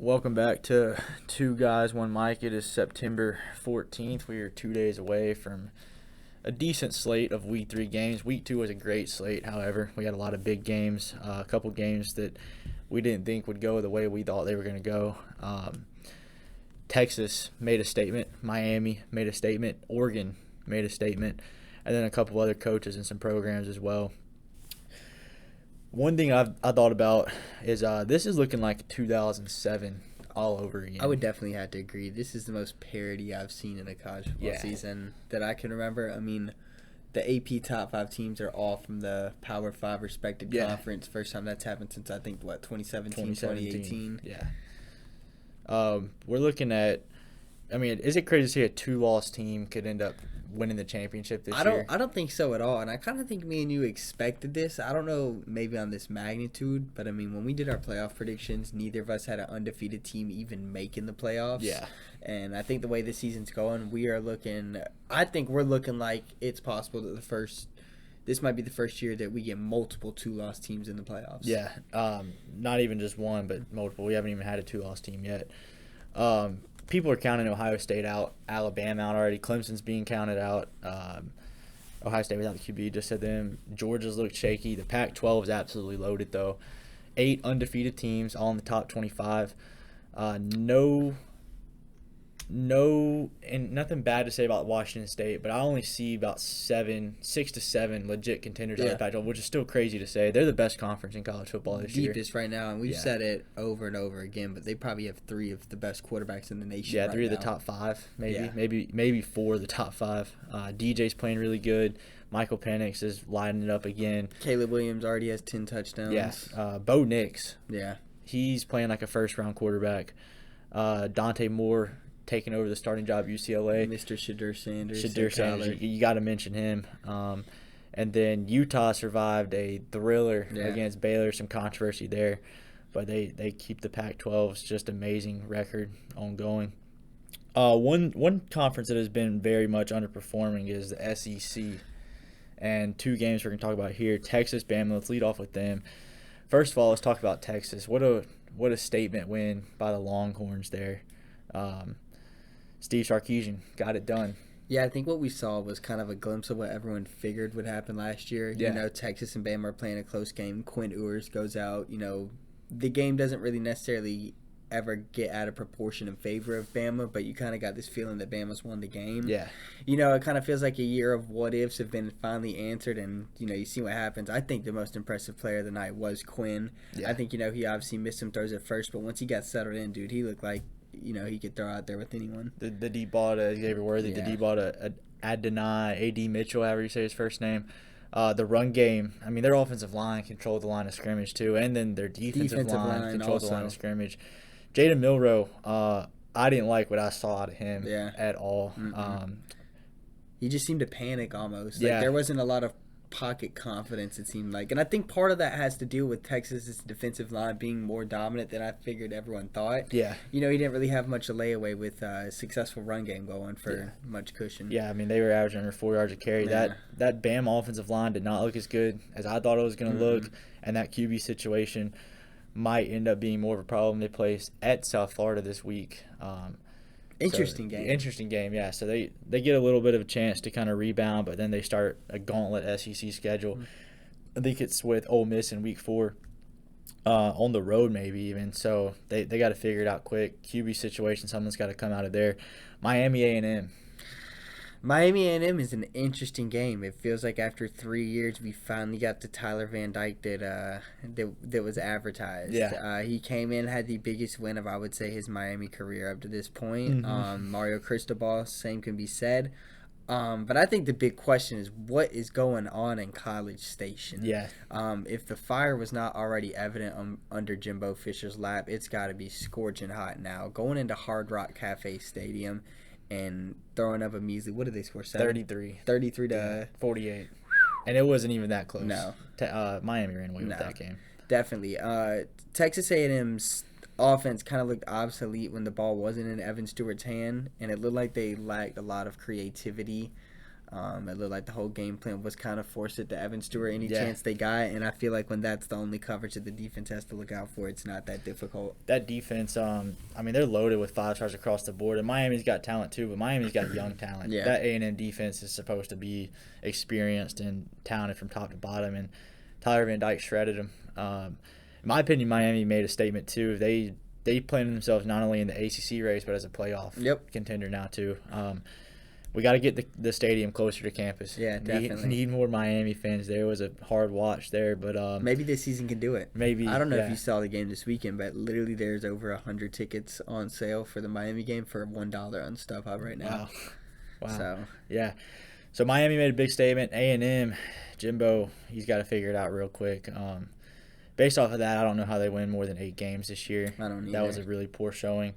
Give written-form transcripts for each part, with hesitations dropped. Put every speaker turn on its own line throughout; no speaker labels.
Welcome back to Two Guys, One Mic. It is September 14th. We are 2 days away from a decent slate of Week 3 games. Week 2 was a great slate, however. We had a lot of big games, a couple games that we didn't think would go the way we thought they were going to go. Texas made a statement. Miami made a statement. Oregon made a statement. And then a couple other coaches and some programs as well. One thing I thought about is this is looking like 2007 all over again.
I would definitely have to agree. This is the most parity I've seen in a college football season that I can remember. I mean, the AP top 5 teams are all from the Power 5 respected conference. First time that's happened since, I think, 2017, 2018?
Yeah. We're looking at, I mean, is it crazy to see a 2-loss team could end up winning the championship this year?
I don't think so at all, and I kind of think me and you expected this. I don't know maybe on this magnitude, but I mean, when we did our playoff predictions, neither of us had an undefeated team even making the playoffs.
Yeah.
And I think the way the season's going, we're looking like it's possible that this might be the first year that we get multiple 2-loss teams in the playoffs.
Yeah, not even just one, but multiple. We haven't even had a 2-loss team yet. People are counting Ohio State out, Alabama out already. Clemson's being counted out. Ohio State without the QB, just said them. Georgia's looked shaky. The Pac-12 is absolutely loaded, though. 8 undefeated teams, all in the top 25. No, and nothing bad to say about Washington State, but I only see about 6 to 7 legit contenders on the Pac-12, which is still crazy to say. They're the best conference in college football this year.
Deepest right now, and we've said it over and over again, but they probably have 3 of the best quarterbacks in the nation.
Yeah,
right
3
now.
of the top 5, maybe 4 of the top 5. DJ's playing really good. Michael Penix is lining it up again.
Caleb Williams already has 10 touchdowns.
Yeah, Bo Nix.
Yeah,
he's playing like a first-round quarterback. Dante Moore taking over the starting job at UCLA.
Mr. Shadur Sanders.
You got to mention him. And then Utah survived a thriller against Baylor, some controversy there. But they keep the Pac-12's just amazing record ongoing. One conference that has been very much underperforming is the SEC. And 2 games we're going to talk about here, Texas, Bama. Let's lead off with them. First of all, let's talk about Texas. What a statement win by the Longhorns there. Steve Sarkisian got it done.
Yeah, I think what we saw was kind of a glimpse of what everyone figured would happen last year.
Yeah.
You know, Texas and Bama are playing a close game. Quinn Ewers goes out. You know, the game doesn't really necessarily ever get out of proportion in favor of Bama, but you kind of got this feeling that Bama's won the game.
Yeah.
You know, it kind of feels like a year of what-ifs have been finally answered, and, you know, you see what happens. I think the most impressive player of the night was Quinn. Yeah. I think, you know, he obviously missed some throws at first, but once he got settled in, dude, he looked like, you know, he could throw out there with anyone.
The deep ball to Xavier Worthy, the deep ball to Adonai, A.D. Mitchell, however you say his first name. The run game, I mean, their offensive line controlled the line of scrimmage too, and then their defensive line controlled the line of scrimmage. Jaden Milroe, I didn't like what I saw out of him at all.
He just seemed to panic almost. Like, there wasn't a lot of pocket confidence, it seemed like. And I think part of that has to do with Texas's defensive line being more dominant than I figured everyone thought.
Yeah.
You know, he didn't really have much of layaway with a successful run game going for much cushion.
Yeah, I mean, they were averaging under 4 yards a carry. That Bama offensive line did not look as good as I thought it was going to look, and that QB situation might end up being more of a problem. They play at South Florida this week.
Interesting game,
yeah. So they get a little bit of a chance to kind of rebound, but then they start a gauntlet SEC schedule. I think it's with Ole Miss in Week 4, on the road maybe even. So they got to figure it out quick. QB situation, something's got to come out of there. Miami A&M.
Miami A&M is an interesting game. It feels like after 3 years, we finally got the Tyler Van Dyke that was advertised.
Yeah.
He came in, had the biggest win of, I would say, his Miami career up to this point. Mario Cristobal, same can be said. But I think the big question is what is going on in College Station.
Yeah.
If the fire was not already evident under Jimbo Fisher's lap, it's got to be scorching hot now. Going into Hard Rock Cafe Stadium and throwing up a measly, what did they score?
33
to
48. And it wasn't even that close.
No.
Miami ran away with that game.
Definitely. Texas A&M's offense kind of looked obsolete when the ball wasn't in Evan Stewart's hand, and it looked like they lacked a lot of creativity. It looked like the whole game plan was kind of forced it to Evan Stewart any chance they got, and I feel like when that's the only coverage that the defense has to look out for, it's not that difficult.
That defense, they're loaded with 5-stars across the board, and Miami's got talent too, but Miami's got young talent.
Yeah.
That A&M defense is supposed to be experienced and talented from top to bottom, and Tyler Van Dyke shredded them. In my opinion, Miami made a statement too. They planted themselves not only in the ACC race, but as a playoff contender now too. We got to get the stadium closer to campus.
Yeah, definitely.
Need more Miami fans there. It was a hard watch there, but
maybe this season can do it.
Maybe.
I don't know if you saw the game this weekend, but literally there's over 100 tickets on sale for the Miami game for $1 on StubHub right now.
Wow.
So
yeah. So Miami made a big statement. A&M, Jimbo, he's got to figure it out real quick. Based off of that, I don't know how they win more than 8 games this year.
I don't either.
That was a really poor showing.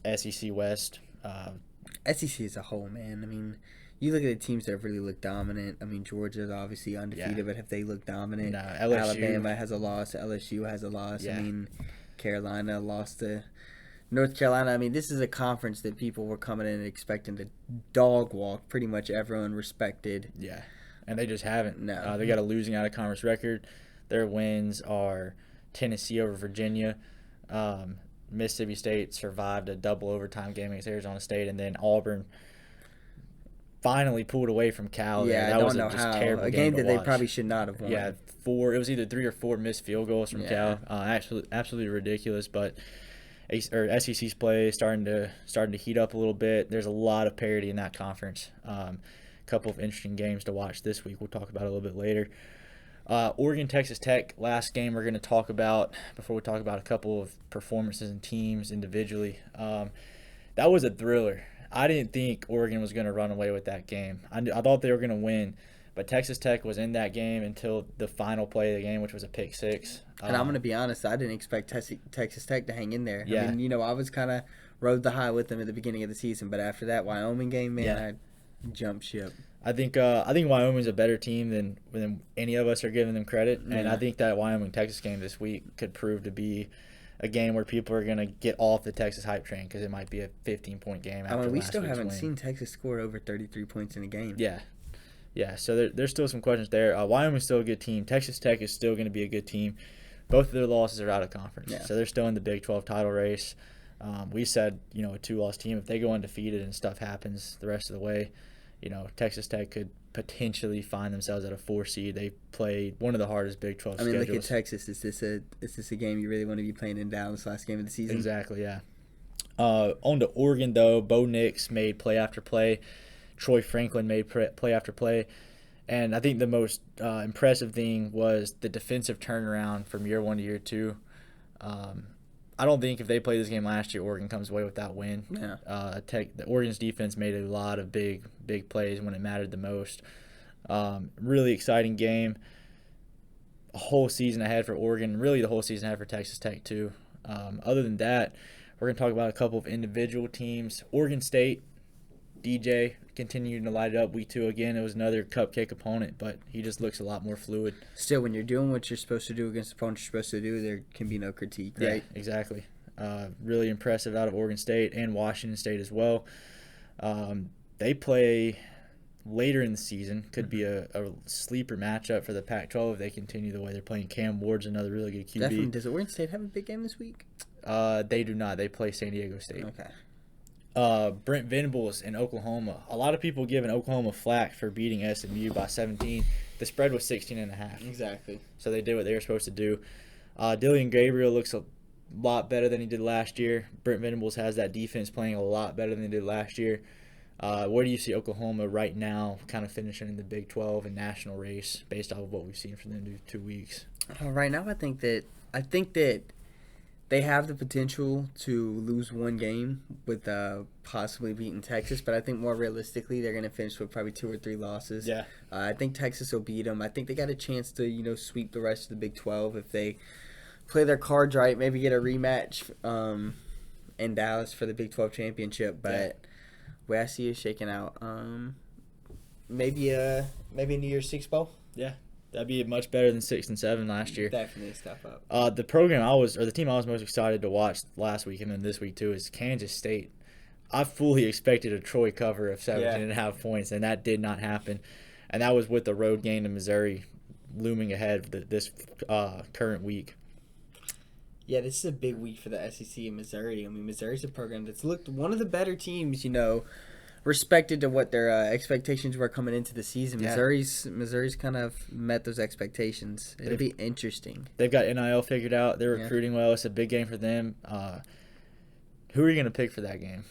SEC West.
SEC as a whole, man. I mean, you look at the teams that have really looked dominant. I mean, Georgia's obviously undefeated, but have they looked dominant?
No, LSU.
Alabama has a loss. LSU has a loss.
Yeah.
I mean, Carolina lost to North Carolina. I mean, this is a conference that people were coming in and expecting to dog walk. Pretty much everyone respected.
Yeah, and they just haven't.
No.
They got a losing out of conference record. Their wins are Tennessee over Virginia. Mississippi State survived a double overtime game against Arizona State, and then Auburn finally pulled away from Cal.
Yeah,
that
I
was
don't know
just
how.
terrible
A game that
to
they probably should not have won.
Yeah, it was either 3 or 4 missed field goals from Cal. Absolutely ridiculous. But SEC's play starting to heat up a little bit. There's a lot of parity in that conference. A couple of interesting games to watch this week. We'll talk about it a little bit later. Oregon, Texas Tech, last game we're going to talk about before we talk about a couple of performances and teams individually. That was a thriller. I didn't think Oregon was going to run away with that game. I thought they were going to win, but Texas Tech was in that game until the final play of the game, which was a pick six.
And I'm going to be honest, I didn't expect Texas Tech to hang in there.
Yeah.
I mean, I was kind of rode the high with them at the beginning of the season, but after that Wyoming game, man, I jumped ship.
I think Wyoming's a better team than any of us are giving them credit, and I think that Wyoming-Texas game this week could prove to be a game where people are going to get off the Texas hype train because it might be a 15-point game after last week's win.
We still haven't seen Texas score over 33 points in a game.
Yeah. So there's still some questions there. Wyoming's still a good team. Texas Tech is still going to be a good team. Both of their losses are out of conference, so they're still in the Big 12 title race. We said, a 2-loss team, if they go undefeated and stuff happens the rest of the way, Texas Tech could potentially find themselves at a 4 seed. They played one of the hardest Big 12 schedules.
Look at Texas. Is this a game you really want to be playing in Dallas last game of the season?
Exactly, yeah. On to Oregon, though. Bo Nix made play after play. Troy Franklin made play after play. And I think the most impressive thing was the defensive turnaround from year 1 to year 2. I don't think if they played this game last year, Oregon comes away with that win.
Yeah.
The Oregon's defense made a lot of big plays when it mattered the most. Really exciting game. A whole season ahead for Oregon. Really the whole season ahead for Texas Tech too. Other than that, we're going to talk about a couple of individual teams. Oregon State, DJ continuing to light it up week 2 again. It was another cupcake opponent, but he just looks a lot more fluid.
Still, when you're doing what you're supposed to do against the opponent you're supposed to do, there can be no critique, right?
Yeah, exactly. Really impressive out of Oregon State and Washington State as well. They play later in the season. Could be a sleeper matchup for the Pac-12 if they continue the way they're playing. Cam Ward's another really good QB.
Definitely. Does Oregon State have a big game this week?
They do not. They play San Diego State.
Okay.
Brent Venables in Oklahoma. A lot of people giving Oklahoma flack for beating SMU by 17. The spread was 16.5.
Exactly.
So they did what they were supposed to do. Dillian Gabriel looks a lot better than he did last year. Brent Venables has that defense playing a lot better than they did last year. Where do you see Oklahoma right now kind of finishing in the Big 12 and national race based off of what we've seen from them in 2 weeks?
Right now I think that they have the potential to lose one game with possibly beating Texas, but I think more realistically they're going to finish with probably 2 or 3 losses.
Yeah.
I think Texas will beat them. I think they got a chance to sweep the rest of the Big 12 if they play their cards right, maybe get a rematch in Dallas for the Big 12 championship. But where I see it shaking out, maybe a New Year's Six bowl.
Yeah. That'd be much better than 6 and 7 last year.
Definitely a step up.
The team I was most excited to watch last week and then this week too is Kansas State. I fully expected a Troy cover of 17.5 points, and that did not happen. And that was with the road game to Missouri looming ahead this current week.
Yeah, this is a big week for the SEC in Missouri. I mean, Missouri's a program that's looked one of the better teams, respected to what their expectations were coming into the season.
Yeah.
Missouri's kind of met those expectations. It'll be interesting.
They've got NIL figured out. They're recruiting well. It's a big game for them. Who are you going to pick for that game?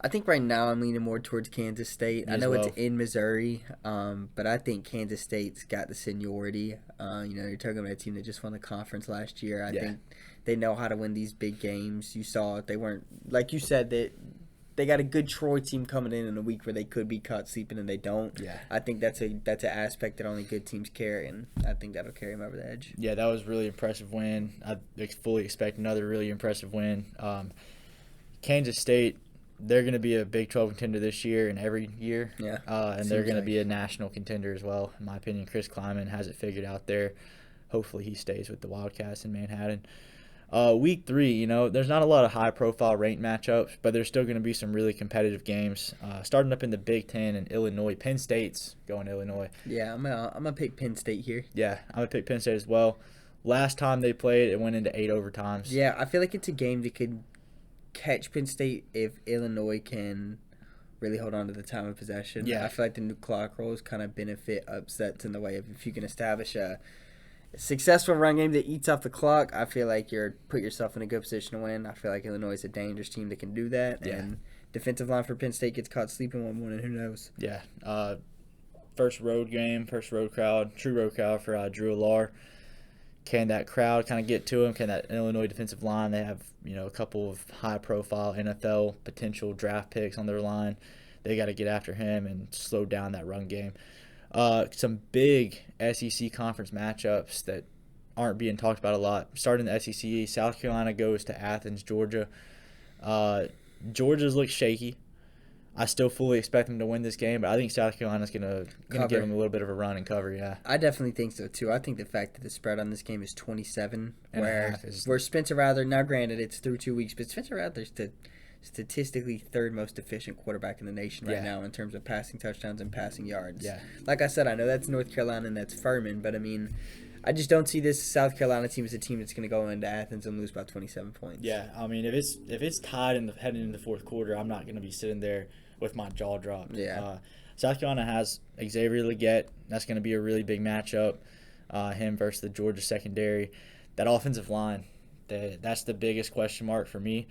I think right now I'm leaning more towards Kansas State. I know it's in Missouri, but I think Kansas State's got the seniority. You're talking about a team that just won the conference last year. I think they know how to win these big games. You saw they weren't, like you said, they got a good Troy team coming in a week where they could be caught sleeping and they don't.
Yeah.
I think that's an aspect that only good teams carry, and I think that'll carry them over the edge.
Yeah, that was a really impressive win. I fully expect another really impressive win. Kansas State, they're going to be a Big 12 contender this year and every year.
Yeah.
And they're going to be a national contender as well. In my opinion, Chris Kleiman has it figured out there. Hopefully he stays with the Wildcats in Manhattan. Week 3, there's not a lot of high-profile ranked matchups, but there's still going to be some really competitive games. Starting up in the Big 10 in Illinois. Penn State's going to Illinois.
Yeah, I'm gonna pick Penn State here.
Yeah, I'm going to pick Penn State as well. Last time they played, it went into 8 overtimes.
Yeah, I feel like it's a game that could catch Penn State if Illinois can really hold on to the time of possession.
Yeah.
I feel like the new clock rules kind of benefit upsets in the way of if you can establish a successful run game that eats off the clock. I feel like you're put yourself in a good position to win. I feel like Illinois is a dangerous team that can do that.
Yeah.
And defensive line for Penn State gets caught sleeping one morning. Who knows?
Yeah. First road game, first road crowd, true road crowd for Drew Allar. Can that crowd kind of get to him? Can that Illinois defensive line? They have a couple of high-profile NFL potential draft picks on their line. They got to get after him and slow down that run game. Some big SEC conference matchups that aren't being talked about a lot. Starting the SEC, South Carolina goes to Athens, Georgia. Georgia's look shaky. I still fully expect them to win this game, but I think South Carolina's gonna give them a little bit of a run and cover. Yeah,
I definitely think so too. I think the fact that the spread on this game is 27, where Spencer Rattler, now granted it's through 2 weeks, but Spencer Rattler's the statistically third most efficient quarterback in the nation right now in terms of passing touchdowns and passing yards.
Yeah,
like I said, I know that's North Carolina and that's Furman, but I mean, I just don't see this South Carolina team as a team that's going to go into Athens and lose by 27 points.
Yeah, I mean, if it's tied heading into the fourth quarter, I'm not going to be sitting there with my jaw dropped.
Yeah.
South Carolina has Xavier Legette. That's going to be a really big matchup. Him versus the Georgia secondary. That offensive line, that's the biggest question mark for me.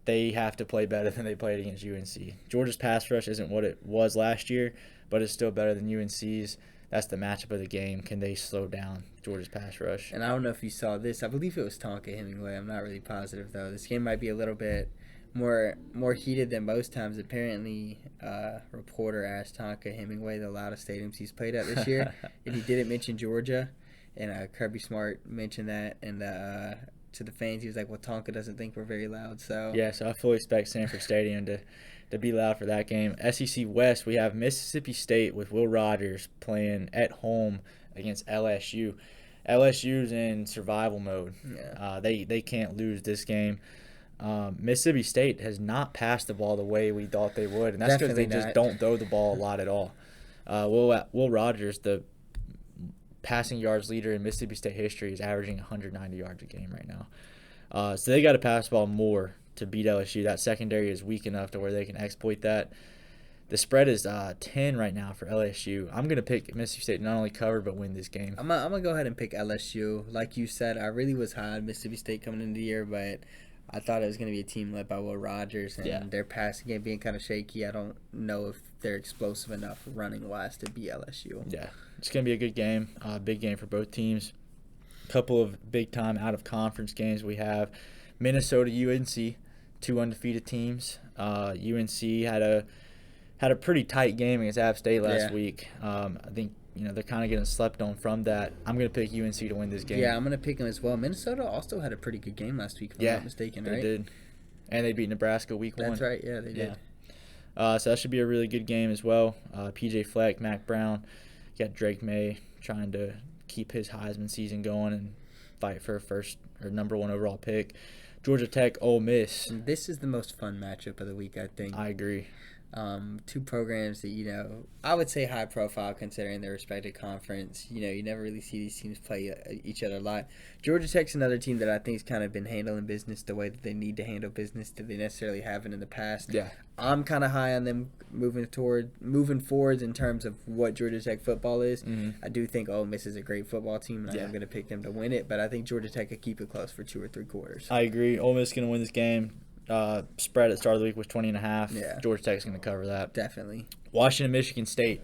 They have to play better than they played against UNC. Georgia's pass rush isn't what it was last year, but it's still better than UNC's. That's the matchup of the game. Can they slow down Georgia's pass rush?
And I don't know if you saw this. I believe it was Tonka Hemingway. I'm not really positive, though. This game might be a little bit more heated than most times. Apparently, a reporter asked Tonka Hemingway the loudest stadiums he's played at this year, and he didn't mention Georgia. And Kirby Smart mentioned that, and to the fans, he was like, "Well, Tonka doesn't think we're very loud." So
yeah, so I fully expect Sanford Stadium to be loud for that game. SEC West, we have Mississippi State with Will Rogers playing at home against LSU. LSU's in survival mode.
Yeah.
They can't lose this game. Mississippi State has not passed the ball the way we thought they would, and that's because they just don't throw the ball a lot at all. Will Rogers, the passing yards leader in Mississippi State history, is averaging 190 yards a game right now. So they got to pass the ball more to beat LSU. That secondary is weak enough to where they can exploit that. The spread is 10 right now for LSU. I'm going to pick Mississippi State not only cover but win this game.
I'm going to go ahead and pick LSU. Like you said, I really was high on Mississippi State coming into the year, but I thought it was going to be a team led by Will Rogers, and their passing game being kind of shaky. I don't know if they're explosive enough running-wise to beat LSU.
Yeah, it's going to be a good game, big game for both teams. A couple of big-time out-of-conference games we have. Minnesota, UNC, two undefeated teams. UNC had a pretty tight game against App State last week. I think they're kind of getting slept on from that. I'm going to pick UNC to win this game.
Yeah, I'm going to pick them as well. Minnesota also had a pretty good game last week, if I'm not mistaken, right?
They did. And they beat Nebraska week 1.
That's right, yeah, they did.
So that should be a really good game as well. PJ Fleck, Mac Brown, you got Drake May trying to keep his Heisman season going and fight for a first or number 1 overall pick. Georgia Tech, Ole Miss.
This is the most fun matchup of the week, I think.
I agree.
Two programs that, I would say high profile considering their respective conference. You never really see these teams play each other a lot. Georgia Tech's another team that I think has kind of been handling business the way that they need to handle business that they necessarily haven't in the past.
Yeah.
I'm kind of high on them moving forwards in terms of what Georgia Tech football is.
Mm-hmm.
I do think Ole Miss is a great football team, and
Yeah.
I'm going to pick them to win it, but I think Georgia Tech could keep it close for 2 or 3 quarters.
I agree. Ole Miss is going to win this game. Spread at the start of the week was 20.5.
Yeah.
Georgia Tech's going to cover that.
Definitely.
Washington, Michigan State.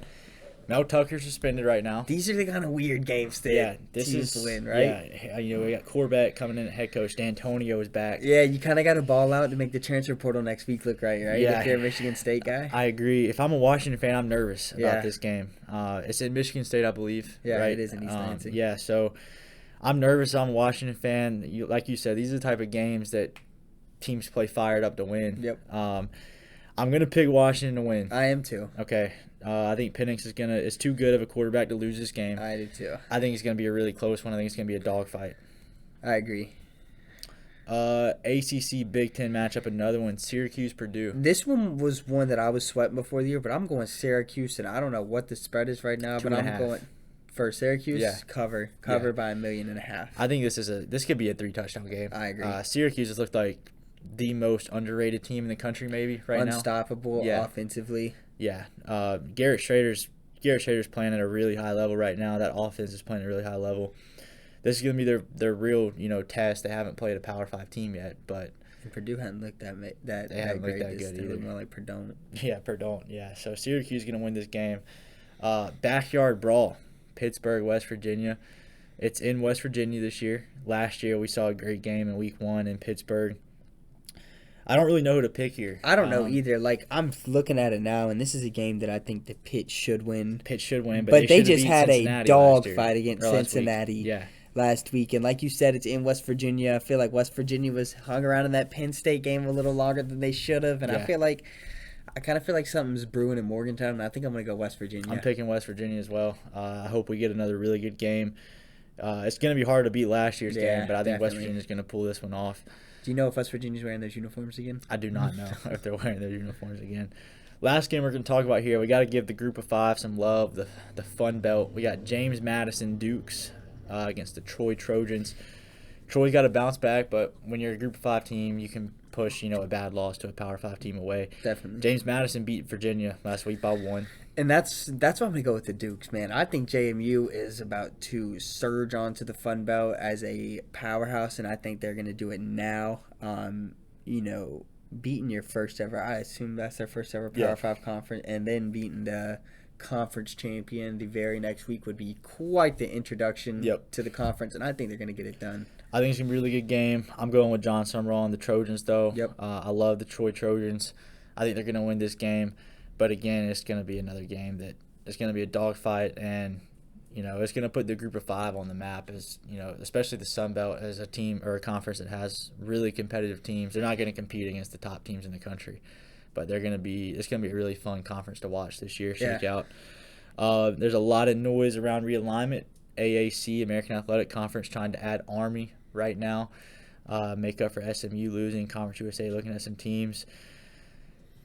Mel Tucker's suspended right now.
These are the kind of weird games that teams win, right?
Yeah, we got Corbett coming in at head coach. D'Antonio is back.
Yeah, you kind of got to ball out to make the transfer portal next week look right?
Yeah.
If you're a Michigan State guy.
I agree. If I'm a Washington fan, I'm nervous about this game. It's in Michigan State, I believe.
Yeah,
right?
it is in East Lansing.
Yeah, so I'm nervous. I'm a Washington fan. Like you said, these are the type of games that teams play fired up to win.
Yep.
I'm gonna pick Washington to win.
I am too.
Okay. I think Penix is too good of a quarterback to lose this game.
I do too.
I think it's gonna be a really close one. I think it's gonna be a dogfight.
I agree.
ACC Big Ten matchup, another one. Syracuse Purdue.
This one was one that I was sweating before the year, but I'm going Syracuse, and I don't know what the spread is right now, but I'm going for Syracuse.
Yeah.
Cover by 1.5 million.
I think this could be a 3-touchdown game.
I agree.
Syracuse has looked like the most underrated team in the country, maybe right now.
Unstoppable offensively.
Yeah. Garrett Schrader's playing at a really high level right now. That offense is playing at a really high level. This is going to be their real test. They haven't played a Power 5 team yet, but
and Purdue hadn't looked that
they
great
haven't looked that good either.
More like Purdue.
Yeah, Purdue. Yeah. So Syracuse is going to win this game. Backyard brawl, Pittsburgh, West Virginia. It's in West Virginia this year. Last year we saw a great game in Week 1 in Pittsburgh. I don't really know who to pick here.
I don't know either. Like, I'm looking at it now, and this is a game that I think the Pitt should win.
But
they just had a dog fight against Cincinnati last week. And like you said, it's in West Virginia. I feel like West Virginia was hung around in that Penn State game a little longer than they should have. And I kind of feel like something's brewing in Morgantown, and I think I'm going to go West Virginia.
I'm picking West Virginia as well. I hope we get another really good game. It's going to be hard to beat last year's game, but I think West Virginia's going to pull this one off.
Do you know if West Virginia's wearing those uniforms again?
I do not know if they're wearing their uniforms again. Last game we're going to talk about here, we got to give the Group of 5 some love, the Fun Belt. We got James Madison Dukes against the Troy Trojans. Troy's got to bounce back, but when you're a Group of 5 team, you can push a bad loss to a Power 5 team away.
Definitely.
James Madison beat Virginia last week by 1.
And that's why I'm going to go with the Dukes, man. I think JMU is about to surge onto the Fun Belt as a powerhouse, and I think they're going to do it now. Beating your first ever, I assume that's their first ever Power 5 conference, and then beating the conference champion the very next week would be quite the introduction to the conference, and I think they're going to get it done.
I think it's going to be a really good game. I'm going with John Summerall on the Trojans, though.
Yep.
I love the Troy Trojans. I think they're going to win this game. But again, it's going to be another game that it's going to be a dogfight, and it's going to put the Group of 5 on the map as especially the Sun Belt as a team or a conference that has really competitive teams. They're not going to compete against the top teams in the country, but it's going to be a really fun conference to watch this year. Shake out. There's a lot of noise around realignment. AAC, American Athletic Conference, trying to add Army right now, make up for SMU losing. Conference USA looking at some teams.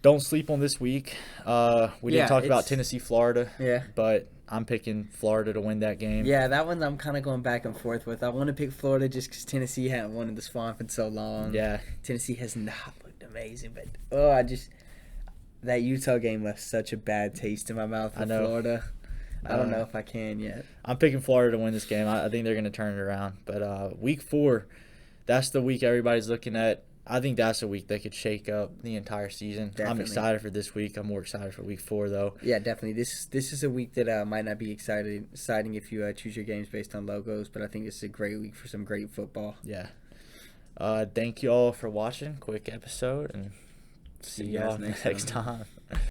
Don't sleep on this week. We didn't talk about Tennessee, Florida.
Yeah.
But I'm picking Florida to win that game.
Yeah, that one I'm kind of going back and forth with. I want to pick Florida just because Tennessee hadn't won in the Swamp in so long.
Yeah.
Tennessee has not looked amazing, but that Utah game left such a bad taste in my mouth for Florida. I don't know if I can yet.
I'm picking Florida to win this game. I think they're going to turn it around. But Week 4, that's the week everybody's looking at. I think that's a week that could shake up the entire season. Definitely. I'm excited for this week. I'm more excited for Week 4, though.
Yeah, definitely. This is a week that might not be exciting if you choose your games based on logos, but I think this is a great week for some great football.
Yeah. Thank you all for watching. Quick episode, and see y'all next time.